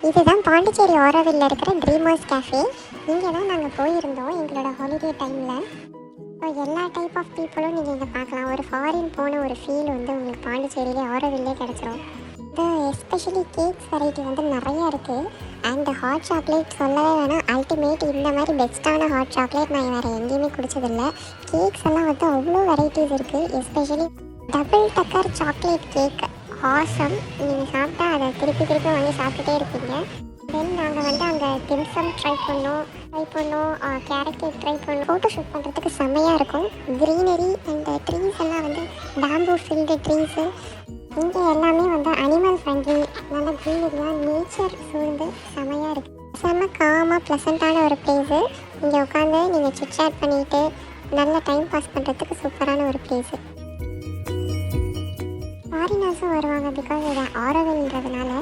இதுதான் பாண்டிச்சேரி ஆரோவில்ல இருக்கிற dreamers cafe. இங்கே தான் நாங்கள் போயிருந்தோம் எங்களோட ஹாலிடே டைமில். ஸோ எல்லா டைப் ஆஃப் பீப்புளும் நீங்கள் இங்கே பார்க்கலாம். ஒரு ஃபாரின் போன ஒரு ஃபீல் வந்து உங்களுக்கு பாண்டிச்சேரியிலே ஆரோவில்லே கிடச்சிரும். இது எஸ்பெஷலி கேக்ஸ் வெரைட்டி வந்து நிறையா இருக்குது. அண்ட் ஹாட் சாக்லேட் சொல்லவே வேணாம், அல்டிமேட். இந்த மாதிரி பெஸ்ட்டான ஹாட் சாக்லேட் நான் வேறு எங்கேயுமே குடிச்சதில்லை. கேக்ஸ் எல்லாம் வந்து அவ்வளோ வெரைட்டிஸ் இருக்குது. எஸ்பெஷலி டபுள் டக்கர் சாக்லேட் கேக் ஆசம். நீங்கள் சாப்பிட்டா அதை திருப்பி திருப்பி வாங்கி சாப்பிட்டுட்டே இருப்பீங்க. தென் நாங்கள் வந்து அங்கே டிம்சம் ட்ரை பண்ணோம், கேரட் கேக் ட்ரை பண்ணோம். ஃபோட்டோ ஷூட் பண்ணுறதுக்கு செம்மையாக இருக்கும். க்ரீனரி அண்ட் ட்ரீஸ் எல்லாம் வந்து பேம்பூ ஃபீல்டு ட்ரீஸு. இங்கே எல்லாமே வந்து அனிமல் ஃப்ரெண்ட்லி, நல்ல க்ரீனரியாக நேச்சர் சூழ்ந்து செம்மையாக இருக்குது. செம்ம காமாக ப்ளசண்ட்டான ஒரு பிளேஸு. இங்கே உட்காந்து நீங்கள் சிட் சேட் பண்ணிவிட்டு நல்ல டைம் பாஸ் பண்ணுறதுக்கு சூப்பரான ஒரு பிளேஸு. ஃபாரினர்ஸும் வருவாங்க, பிகாஸ் இது ஆரோவில்ன்றதுனால.